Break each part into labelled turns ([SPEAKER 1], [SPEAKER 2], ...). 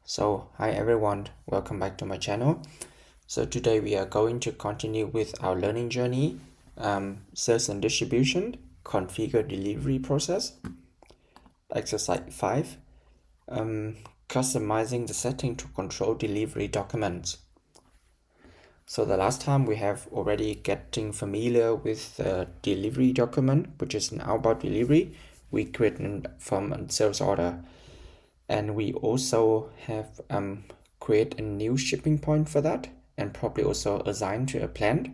[SPEAKER 1] So hi everyone, welcome back to my channel. So today we are going to continue with our learning journey, sales and distribution, configure delivery process, exercise 5, customizing the setting to control delivery documents. So the last time we have already getting familiar with the delivery document, which is an outbound delivery we created from a sales order. And we also have create a new shipping point for that and probably also assign to a plant.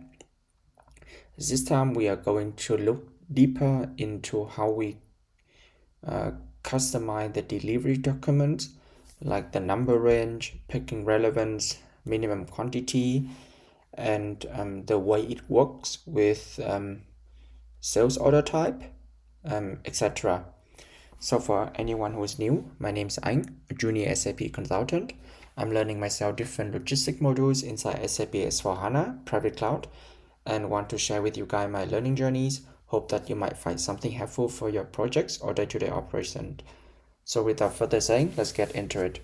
[SPEAKER 1] This time we are going to look deeper into how we customize the delivery documents, like the number range, picking relevance, minimum quantity, and the way it works with sales order type, etc. So for anyone who is new, my name is Anh, a junior SAP consultant. I'm learning myself different logistic modules inside SAP S for HANA private cloud and want to share with you guys my learning journeys. Hope that you might find something helpful for your projects or day-to-day operation. So without further saying, let's get into it.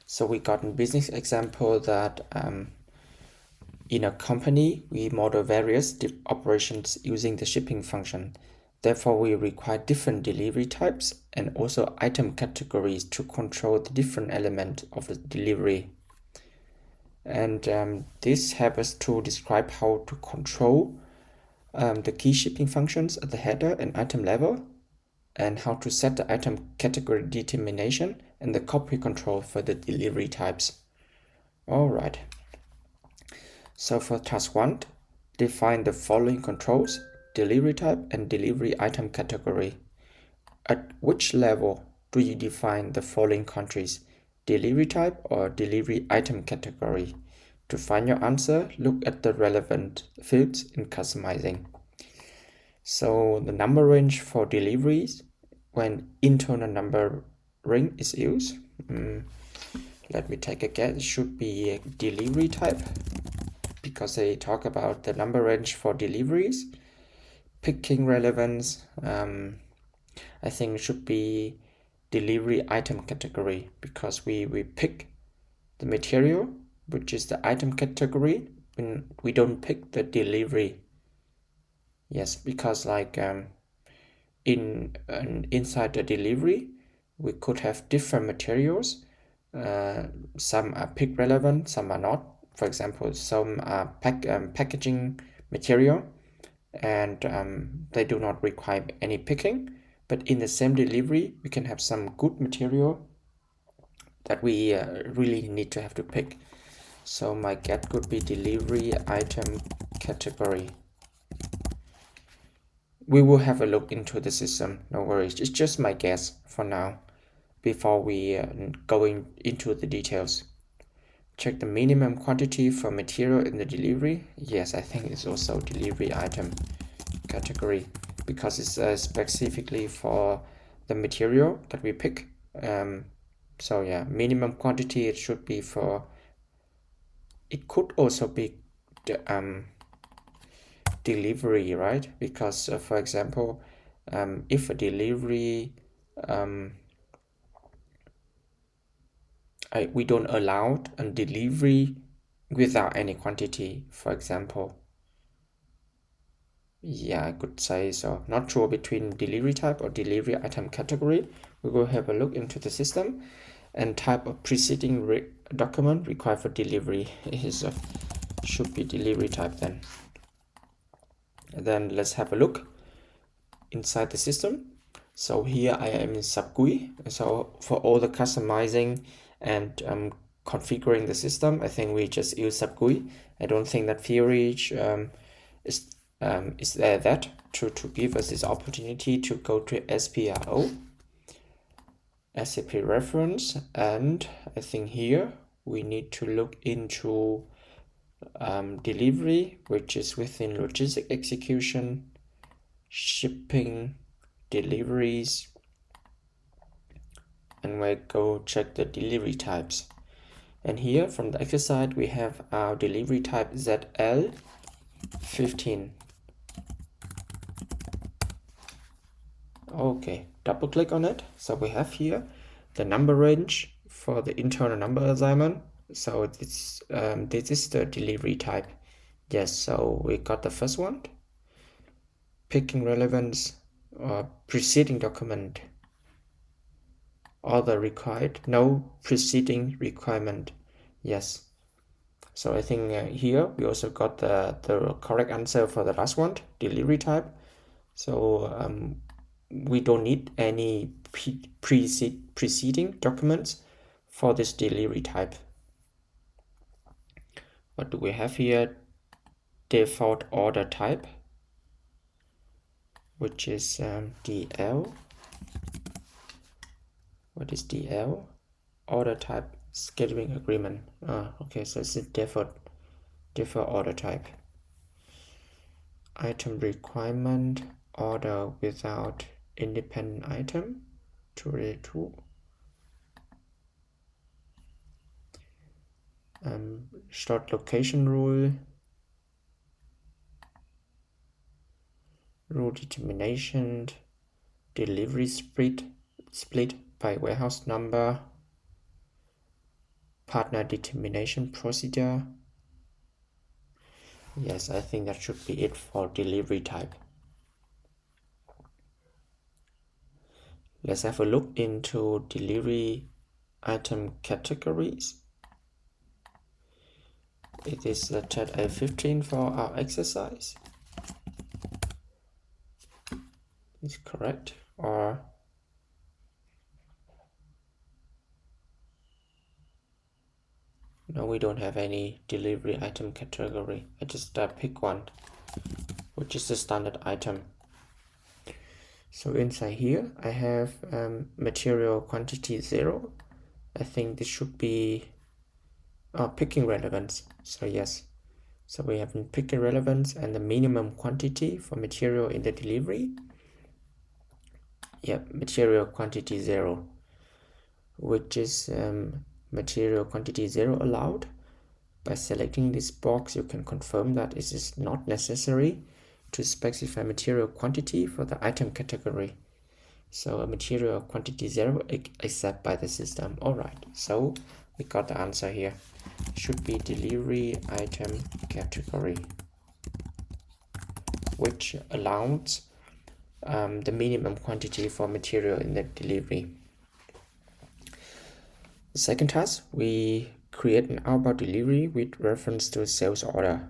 [SPEAKER 1] So we got a business example that in a company, we model various operations using the shipping function. Therefore, we require different delivery types and also item categories to control the different elements of the delivery. And this helps us to describe how to control the key shipping functions at the header and item level, and how to set the item category determination and the copy control for the delivery types. All right. So for task 1, define the following controls: delivery type and delivery item category. At which level do you define the following countries: delivery type or delivery item category? To find your answer, look at the relevant fields in customizing. So the number range for deliveries, when internal numbering is used, let me take a guess, it should be delivery type, because they talk about the number range for deliveries. Picking relevance, I think it should be delivery item category, because we pick the material, which is the item category, when we don't pick the delivery. Yes, because like inside the delivery, we could have different materials. Some are pick relevant, some are not. For example, some are packaging material, and they do not require any picking. But in the same delivery, we can have some good material that we really need to have to pick. So my guess could be delivery item category. We will have a look into the system, no worries. It's just my guess for now, before we go into the details. Check the minimum quantity for material in the delivery. Yes, I think it's also delivery item category, because it's specifically for the material that we pick. So yeah, minimum quantity, it should be for, it could also be the delivery, right? Because for example, if a delivery we don't allow a delivery without any quantity, for example. Yeah, I could say so. Not sure between delivery type or delivery item category. We will have a look into the system. And type of preceding document required for delivery is should be delivery type then. And then let's have a look inside the system. So here I am in SAP GUI. So for all the customizing and configuring the system, I think we just use SAP GUI. I don't think that theory is there that to give us this opportunity to go to SPRO, SAP reference, and I think here we need to look into delivery, which is within logistic execution, shipping, deliveries, and we go check the delivery types. And here from the exercise we have our delivery type ZL15. Okay, double click on it. So we have here the number range for the internal number assignment. So this is the delivery type. Yes, so we got the first one. Picking relevance or preceding document. Other required, no preceding requirement. Yes. So I think here we also got the correct answer for the last one, delivery type. So we don't need any preceding documents for this delivery type. What do we have here? Default order type, which is DL. What is DL? Order type scheduling agreement. Okay, so it's a default order type. Item requirement, order without independent item, 282. Short location rule determination, delivery split by warehouse number, partner determination procedure. Yes, I think that should be it for delivery type. Let's have a look into delivery item categories. It is chat A15 for our exercise. Is correct, or no, we don't have any delivery item category. I just pick one, which is the standard item. So inside here I have material quantity 0. I think this should be picking relevance. So yes, so we have picking relevance and the minimum quantity for material in the delivery. Yep, material quantity 0, which is material quantity 0 allowed. By selecting this box, you can confirm that it is not necessary to specify material quantity for the item category. So a material quantity 0 accepted by the system. Alright, so we got the answer here. Should be delivery item category, which allows the minimum quantity for material in the delivery. The second task, we create an outbound delivery with reference to a sales order.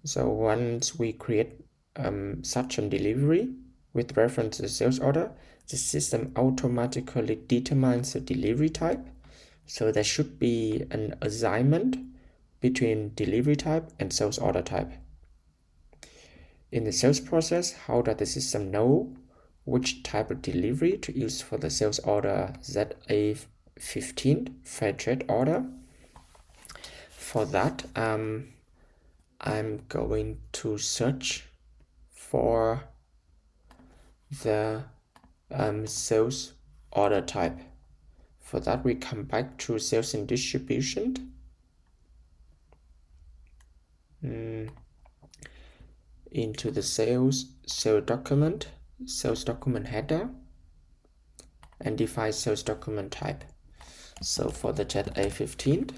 [SPEAKER 1] So once we create such a delivery with reference to sales order, the system automatically determines the delivery type. So there should be an assignment between delivery type and sales order type. In the sales process, how does the system know which type of delivery to use for the sales order ZA15 fair trade order? For that, I'm going to search for the sales order type. For that, we come back to sales and distribution. Into the sales document header, and define sales document type. So for the chat A15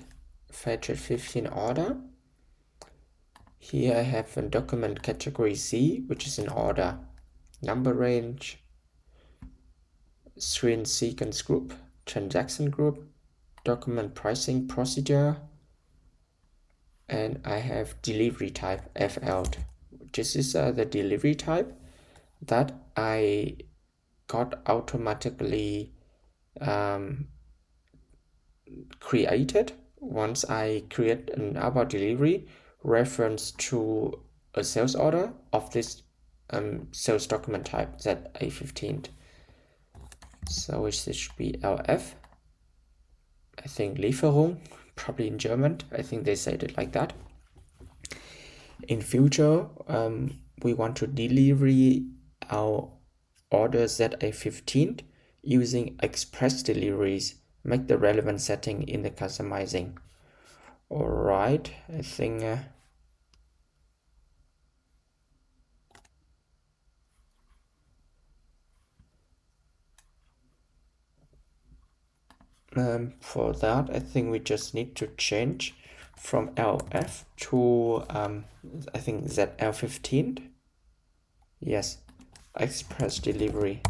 [SPEAKER 1] fair trade 15 order, here I have a document category C, which is an order, number range, screen sequence group, transaction group, document pricing procedure, and I have delivery type FL. This is the delivery type that I got automatically created once I create an outbound delivery reference to a sales order of this sales document type ZA15. So it should be LF. I think Lieferung, probably in German. I think they said it like that. In future, we want to deliver our order ZA15 using express deliveries. Make the relevant setting in the customizing. Alright, I think For that, I think we just need to change from LF to I think ZL15. Yes, express delivery.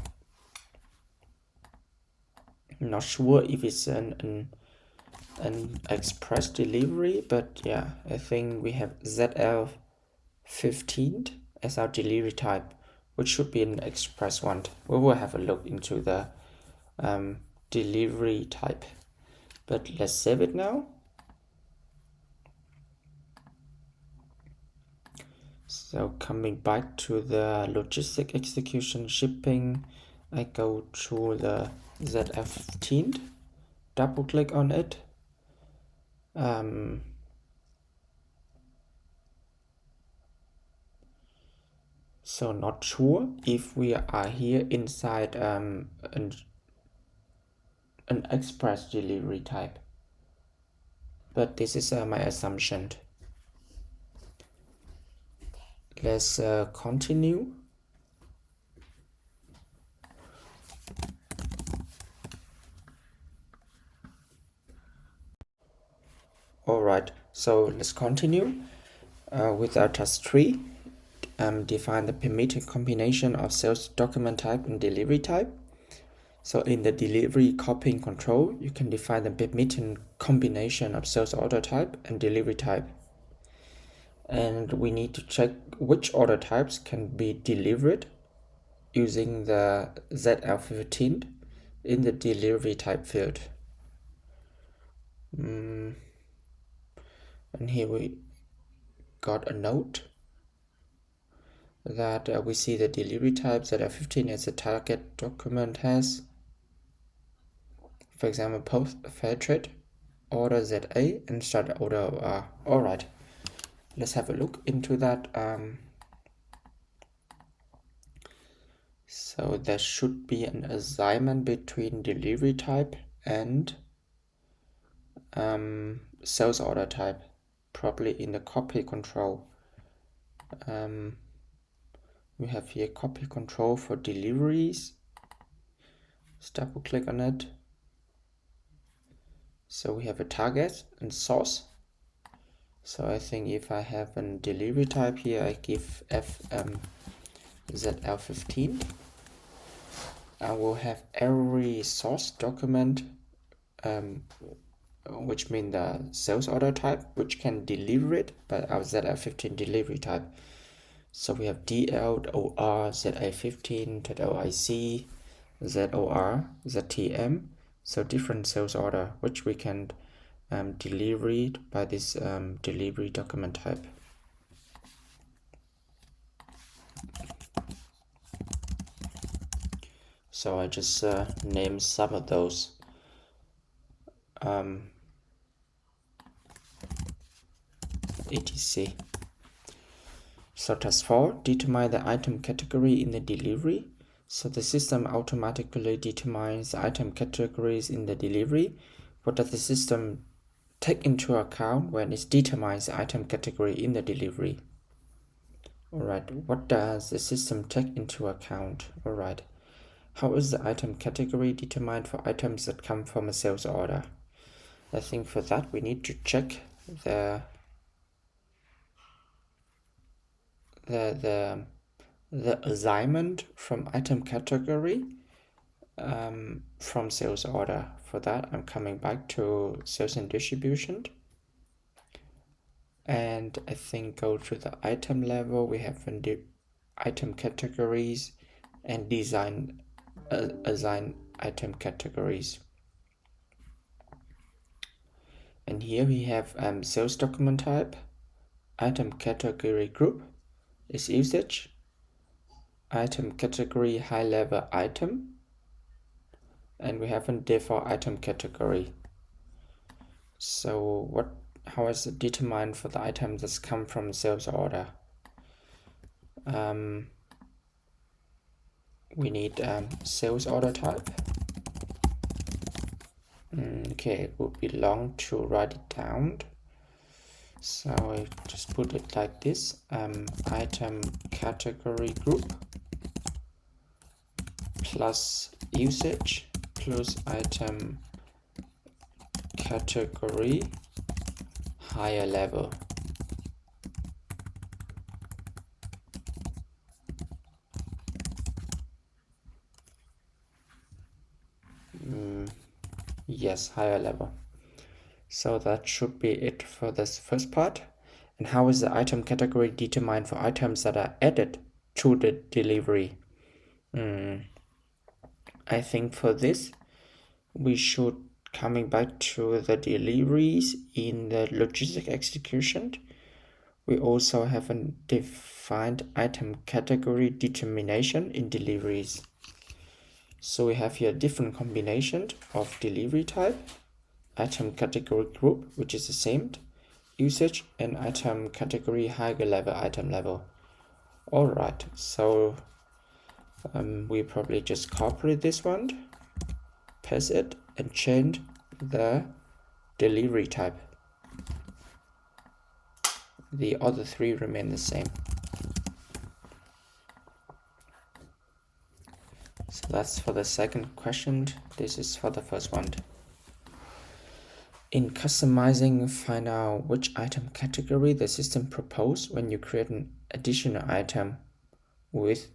[SPEAKER 1] I'm not sure if it's an express delivery, but yeah, I think we have ZL15 as our delivery type, which should be an express one. We will have a look into the delivery type, but let's save it now. So coming back to the logistic execution shipping, I go to the ZL15, double click on it. So not sure if we are here inside an express delivery type, but this is my assumption. Let's continue. Alright, so let's continue with our task 3. Define the permitted combination of sales document type and delivery type. So in the delivery copying control, you can define the permitted combination of sales order type and delivery type. And we need to check which order types can be delivered using the ZL15 in the delivery type field. And here we got a note that we see the delivery type ZL15 as a target document has, for example, post fair trade, order ZA, and start order OR. Alright, let's have a look into that. So there should be an assignment between delivery type and sales order type, probably in the copy control. We have here copy control for deliveries. Let's double click on it. So we have a target and source. So I think if I have a delivery type here, I give ZL15. I will have every source document, which means the sales order type, which can deliver it by our ZL15 delivery type. So we have DL, OR, ZA15, ZOIC, ZOR, ZTM. So different sales order, which we can deliver it by this delivery document type. So I just name some of those. etc. So task 4, determine the item category in the delivery. So the system automatically determines the item categories in the delivery. What does the system take into account when it determines the item category in the delivery? Alright, what does the system take into account? Alright, how is the item category determined for items that come from a sales order? I think for that we need to check the assignment from item category from sales order. For that, I'm coming back to sales and distribution, and I think go to the item level. We have the item categories and assign item categories. And here we have sales document type, item category group is usage, item category high level item, and we have a default item category. So how is it determined for the items that come from sales order? We need sales order type. Okay, it would be long to write it down. So I just put it like this, item category group plus usage plus item category higher level. Yes, higher level. So that should be it for this first part. And how is the item category determined for items that are added to the delivery? I think for this, we should coming back to the deliveries in the logistic execution. We also have a defined item category determination in deliveries. So we have here different combination of delivery type, item category group, which is the same, usage, and item category higher level, item level. All right, so we probably just copy this one, paste it, and change the delivery type. The other three remain the same. So that's for the second question. This is for the first one. In customizing, find out which item category the system proposes when you create an additional item with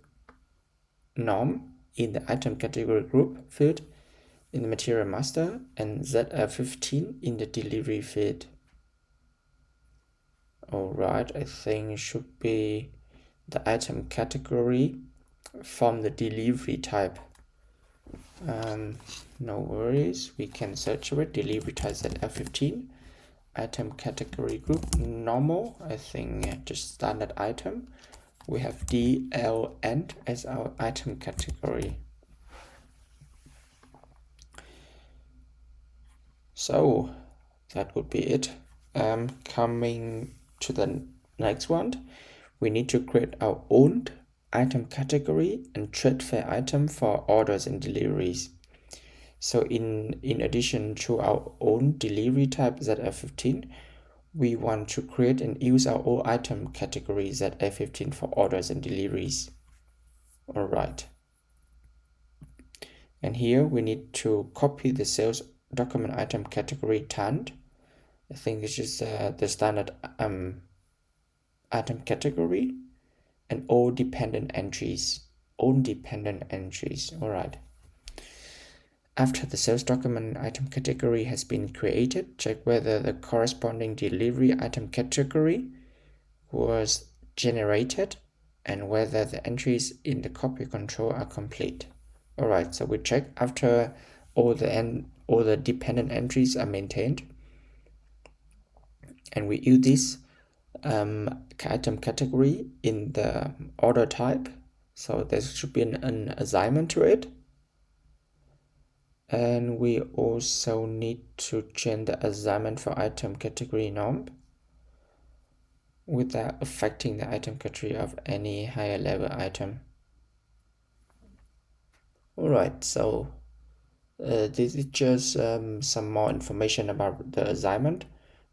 [SPEAKER 1] norm in the item category group field in the material master and ZF15 in the delivery field. Alright, I think it should be the item category from the delivery type. No worries, we can search for it. Delivery type ZF15, item category group normal, I think just standard item. We have DLN as our item category. So that would be it. Coming to the next one, we need to create our own item category and trade fair item for orders and deliveries. So in addition to our own delivery type ZF15, we want to create and use our own item category ZF15 for orders and deliveries. All right. And here we need to copy the sales document item category TAND. I think this is the standard item category, and all dependent entries. All dependent entries. All right. After the sales document item category has been created, check whether the corresponding delivery item category was generated and whether the entries in the copy control are complete. All right, so we check after all the dependent entries are maintained, and we use this item category in the order type. So there should be an assignment to it. And we also need to change the assignment for item category norm without affecting the item category of any higher level item. Alright, so this is just some more information about the assignment.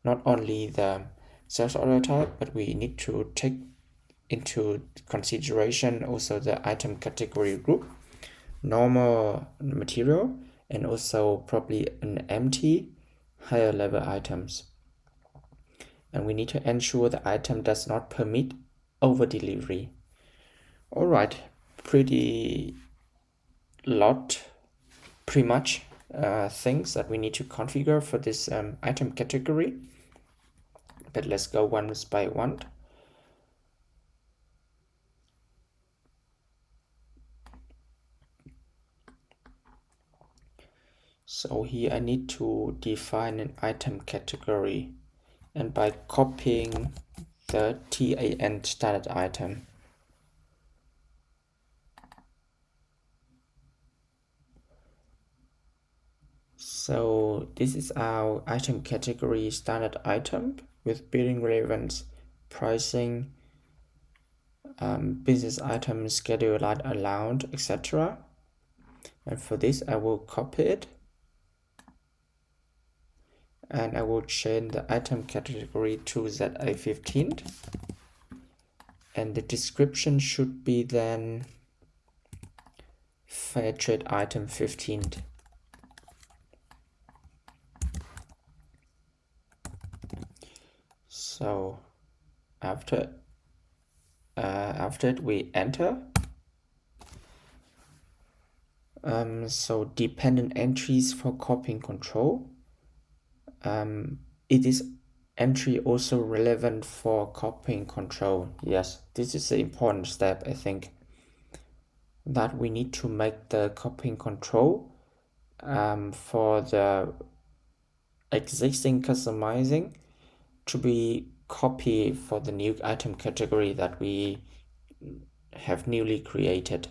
[SPEAKER 1] Not only the sales order type, but we need to take into consideration also the item category group, normal material, and also probably an empty higher level items. And we need to ensure the item does not permit over delivery. All right, pretty much things that we need to configure for this item category. But let's go one by one. So here I need to define an item category, and by copying the TAN standard item. So this is our item category standard item with billing relevance, pricing, business item, schedule, light allowed, etc. And for this I will copy it, and I will change the item category to ZA15, and the description should be then fair trade item 15. So after it we enter. So dependent entries for copying control. It is entry also relevant for copying control. Yes, this is an important step, I think, that we need to make the copying control for the existing customizing to be copy for the new item category that we have newly created.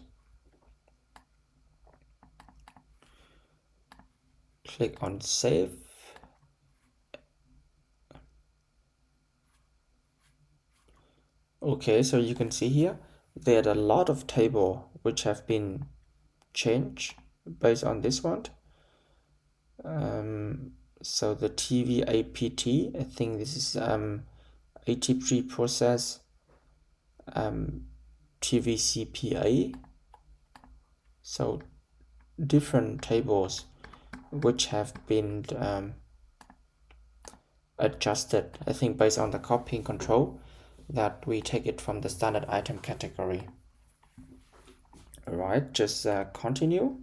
[SPEAKER 1] Click on save. Okay, so you can see here there are a lot of tables which have been changed based on this one. So the TV APT, I think this is AT process, TV CPA. So different tables which have been adjusted, I think, based on the copying control that we take it from the standard item category. Alright, just continue,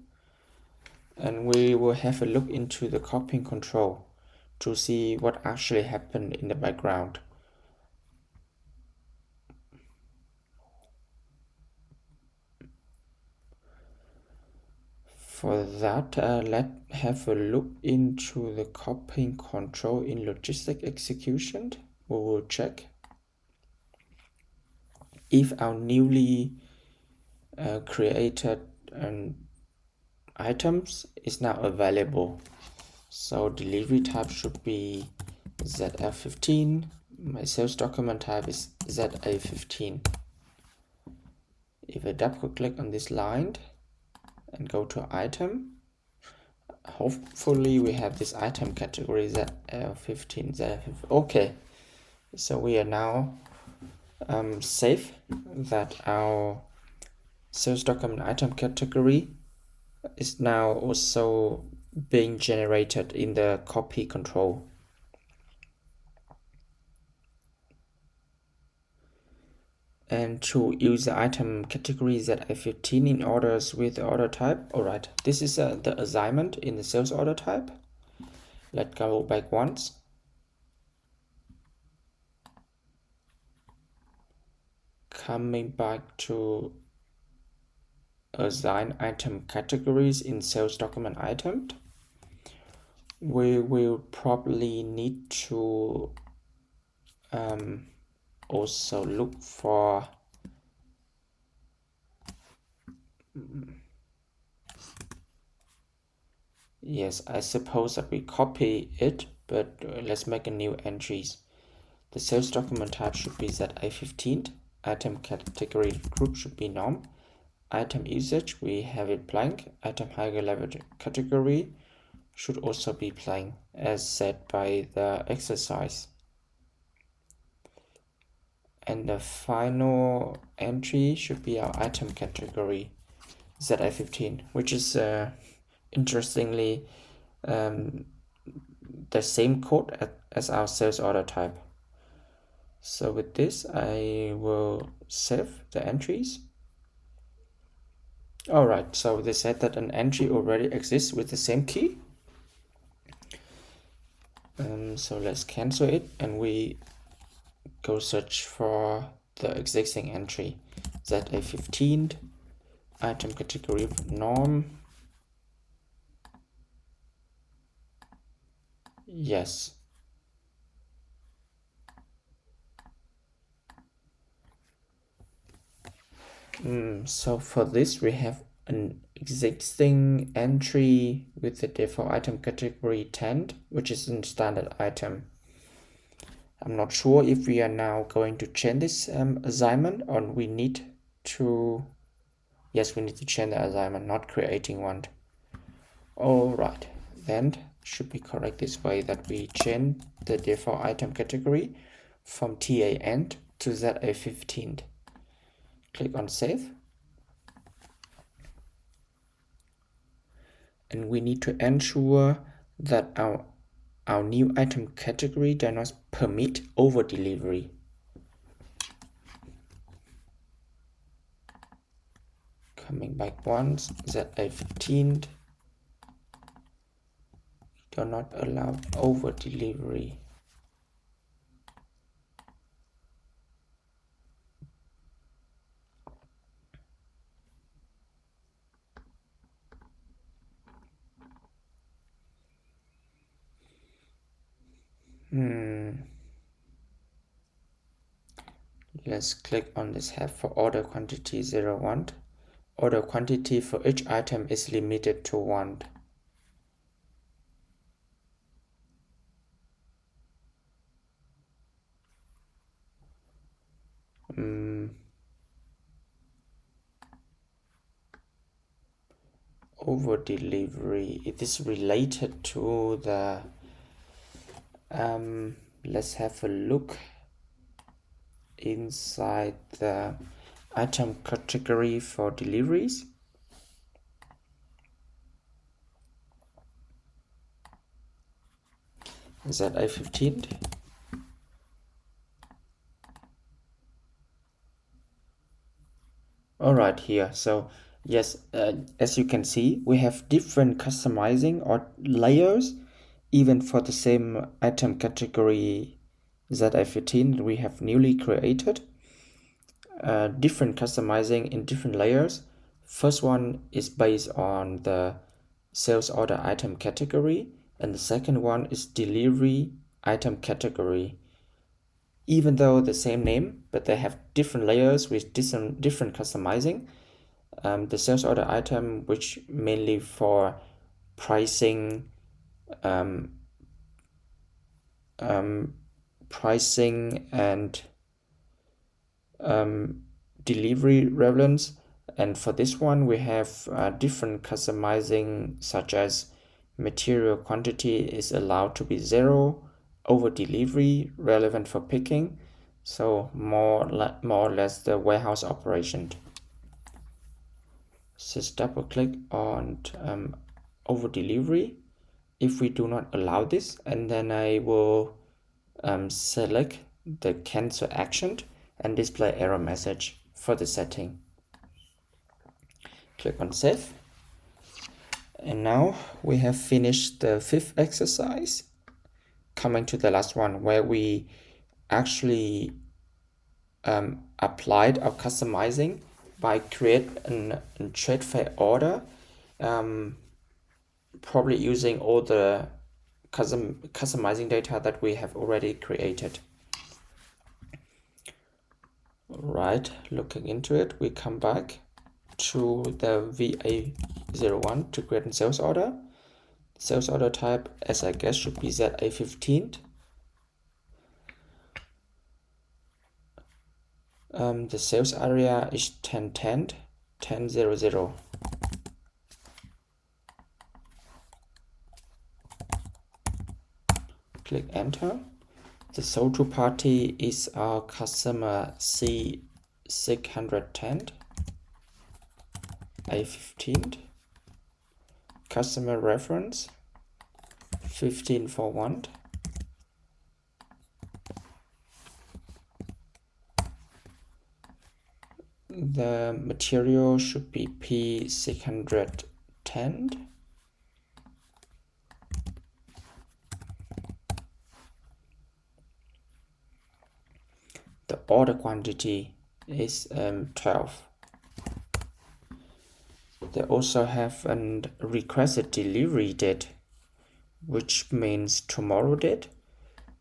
[SPEAKER 1] and we will have a look into the copying control to see what actually happened in the background. For that, let's have a look into the copying control in logistic execution. We will check if our newly created items is now available. So delivery type should be ZF15. My sales document type is ZA15. If I double click on this line and go to item, hopefully we have this item category ZL15, ZL15. Okay, so we are now safe that our sales document item category is now also being generated in the copy control. And to use the item category ZA15 in orders with the order type. Alright, this is the assignment in the sales order type. Let's go back once. Coming back to assign item categories in sales document item, we will probably need to also look for yes, I suppose that we copy it, but let's make a new entries. The sales document type should be ZA15. Item category group should be norm. Item usage, we have it blank. Item higher level category should also be blank as set by the exercise. And the final entry should be our item category ZA15, which is interestingly the same code as our sales order type. So with this, I will save the entries. Alright, so they said that an entry already exists with the same key. So let's cancel it, and we go search for the existing entry ZA15, item category norm. Yes. So for this, we have an existing entry with the default item category 10, which is in standard item. I'm not sure if we are now going to change this assignment, or we need to, yes, we need to change the assignment, not creating one. Alright, then should be correct this way, that we change the default item category from TA end to ZA15. Click on save. And we need to ensure that our our new item category does not permit over delivery. Coming back once, ZA15 do not allow over delivery. Let's click on this head for order quantity 01. Order quantity for each item is limited to 1. Over delivery, it is related to the let's have a look inside the item category for deliveries. ZA15. All right, here. So yes, as you can see, we have different customizing or layers, even for the same item category ZA15 we have newly created. Different customizing in different layers. First one is based on the sales order item category, and the second one is delivery item category. Even though the same name, but they have different layers with different customizing. The sales order item, which mainly for pricing, pricing and delivery relevance. And for this one, we have different customizing, such as material quantity is allowed to be 0, over delivery relevant for picking, so more or less the warehouse operation. Just double click on over delivery if we do not allow this, and then I will select the cancel action and display error message for the setting. Click on save. And now we have finished the 5th exercise. Coming to the last one, where we actually applied our customizing by create a trade fair order, probably using all the customizing data that we have already created. Right, looking into it, we come back to the VA01 to create a sales order. Sales order type, as I guess, should be ZA15. The sales area is 1010, 1000. Click enter. The sold to party is our customer C610, A15. Customer reference 1541. The material should be P610. The order quantity is 12. They also have a requested delivery date, which means tomorrow date.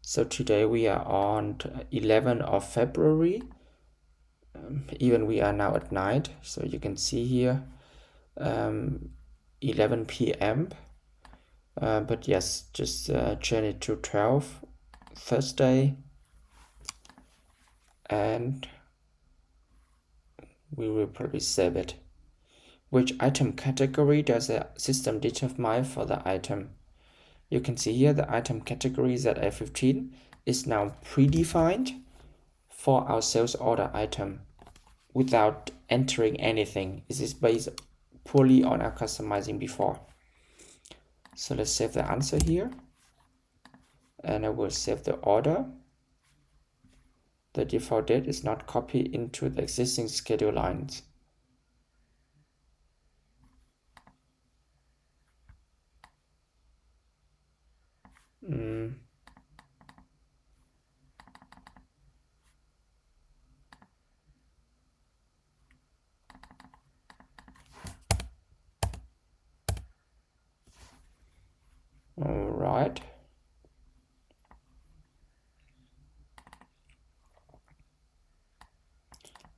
[SPEAKER 1] So today we are on 11th of February. Even we are now at night, so you can see here 11 p.m. But yes, just change it to 12 Thursday, and we will probably save it. Which item category does the system determine for the item? You can see here the item category ZA15 is now predefined for our sales order item without entering anything. This is based purely on our customizing before. So let's save the answer here. and I will save the order. The default date is not copied into the existing schedule lines. All right.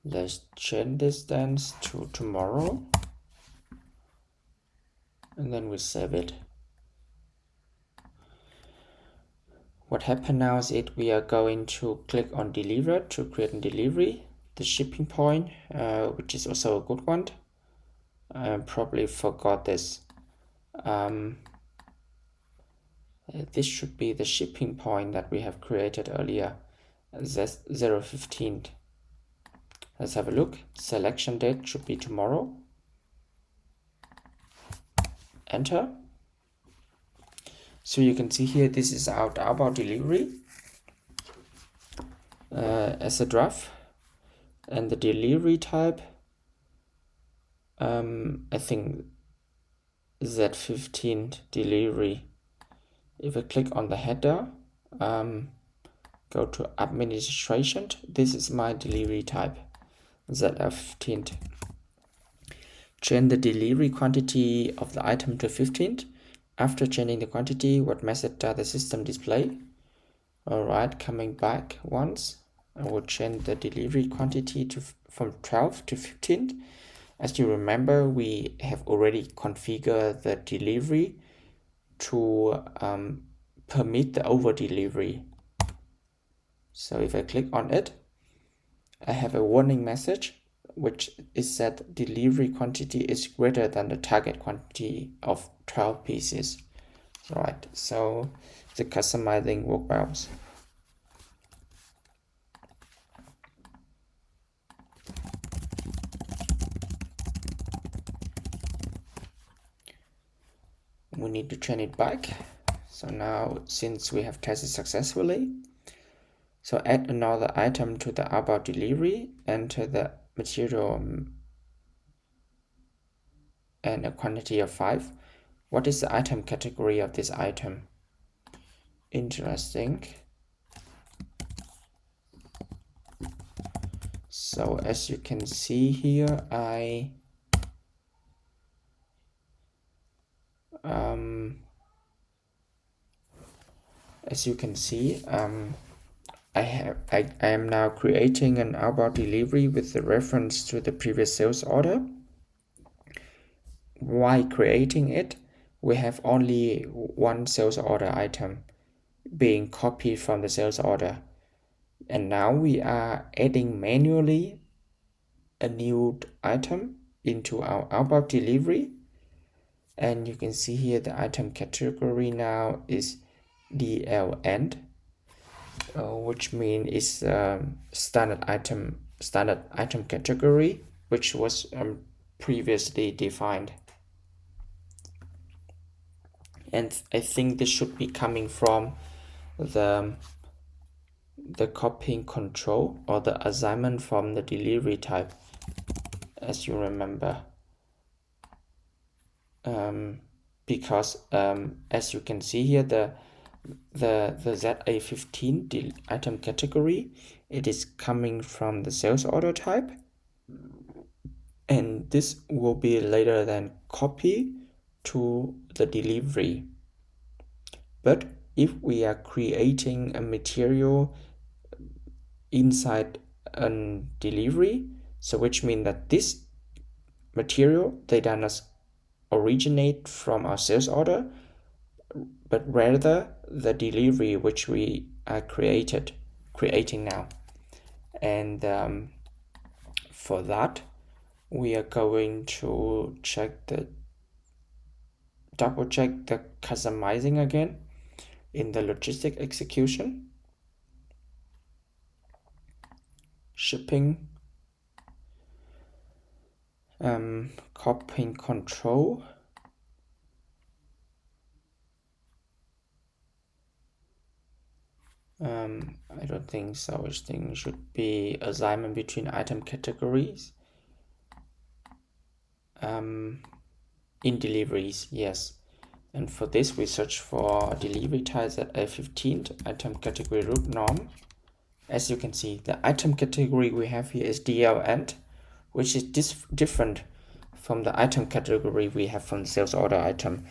[SPEAKER 1] Let's change this then to tomorrow, and then we save it. What happened now is we are going to click on deliver to create a delivery, the shipping point, which is also a good one. I probably forgot this. This should be the shipping point that we have created earlier, 015. Let's have a look. Selection date should be tomorrow. Enter. So you can see here, this is our about delivery as a draft, and the delivery type, I think Z15 delivery. If I click on the header, go to administration, this is my delivery type, Z15. Change the delivery quantity of the item to 15. After changing the quantity, what message does the system display? Alright, coming back once, I will change the delivery quantity from 12 to 15. As you remember, we have already configured the delivery to permit the over delivery. So if I click on it, I have a warning message which is that delivery quantity is greater than the target quantity of 12 pieces. Right, so the customizing work well. We need to turn it back. So now, since we have tested successfully, so add another item to the about delivery, enter the material and a quantity of 5. What is the item category of this item? Interesting. So as you can see here, as you can see, I am now creating an outbound delivery with the reference to the previous sales order. While creating it, we have only one sales order item being copied from the sales order. And now we are adding manually a new item into our outbound delivery. And you can see here the item category now is DLN, which means it's standard item category, which was previously defined. And I think this should be coming from the copying control or the assignment from the delivery type, as you remember. Because as you can see here, the ZA15 item category, it is coming from the sales order type, and this will be later then copy to the delivery. But if we are creating a material inside a delivery, so which means that this material, they do not originate from our sales order, but rather the delivery which we are creating now. And for that, we are going to double check the customizing again in the logistic execution, shipping, copying control, . I don't think so. I think it should be assignment between item categories. In deliveries, yes. And for this, we search for delivery types at A15, item category root norm. As you can see, the item category we have here is DLN, which is different from the item category we have from the sales order item.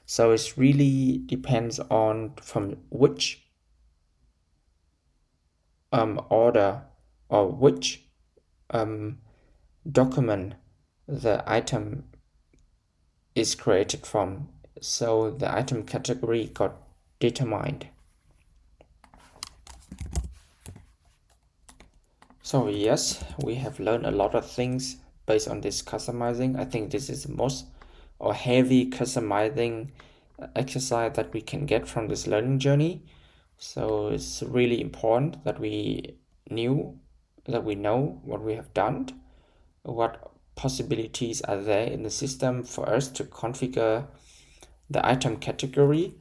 [SPEAKER 1] So it really depends on from which order or which document the item is created from. So the item category got determined. So yes, we have learned a lot of things based on this customizing. I think this is the most or heavy customizing exercise that we can get from this learning journey. So it's really important that we know what we have done, what possibilities are there in the system for us to configure the item category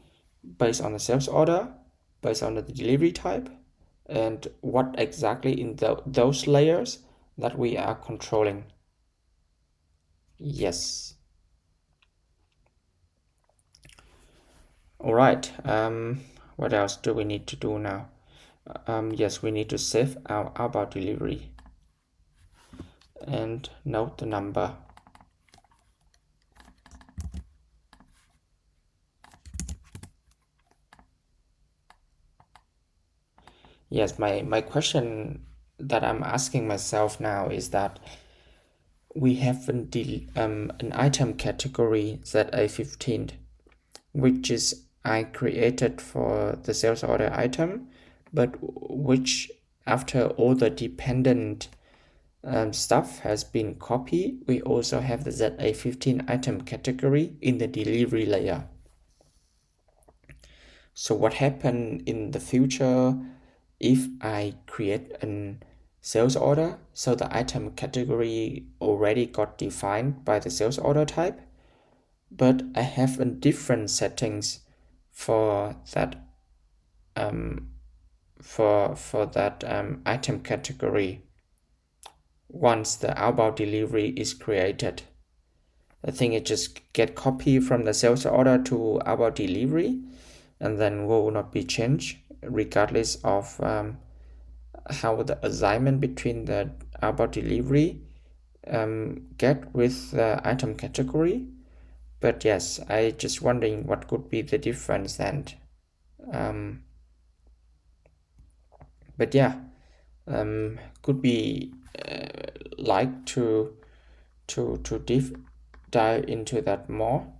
[SPEAKER 1] based on the sales order, based on the delivery type, and what exactly in those layers that we are controlling. Yes. All right. What else do we need to do now? Yes, we need to save our outbound delivery and note the number. Yes, my question that I'm asking myself now is that we have an item category ZA15, which is I created for the sales order item, but which after all the dependent stuff has been copied, we also have the ZA15 item category in the delivery layer. So what happened in the future if I create an sales order? So the item category already got defined by the sales order type, but I have a different settings for that item category once the outbound delivery is created. I think it just get copied from the sales order to outbound delivery and then will not be changed regardless of how the assignment between the outbound delivery get with the item category. But yes, I just wondering what could be the difference then. But yeah, could be like to dive into that more.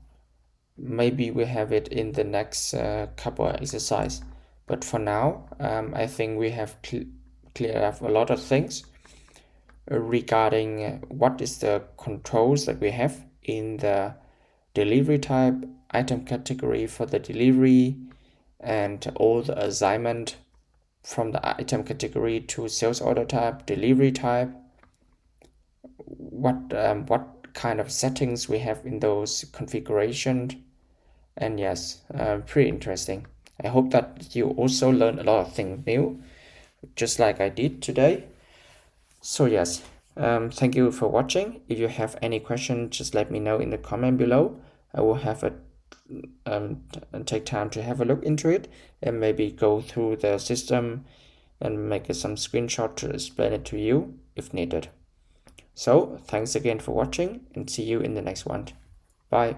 [SPEAKER 1] Maybe we have it in the next couple of exercise. But for now, I think we have cleared up a lot of things regarding what is the controls that we have in the delivery type, item category for the delivery, and all the assignment from the item category to sales order type, delivery type, what kind of settings we have in those configurations. And yes, pretty interesting. I hope that you also learned a lot of things new, just like I did today. So yes, thank you for watching. If you have any questions, just let me know in the comment below. I will have a take time to have a look into it and maybe go through the system and make some screenshot to explain it to you if needed. So thanks again for watching and see you in the next one. Bye.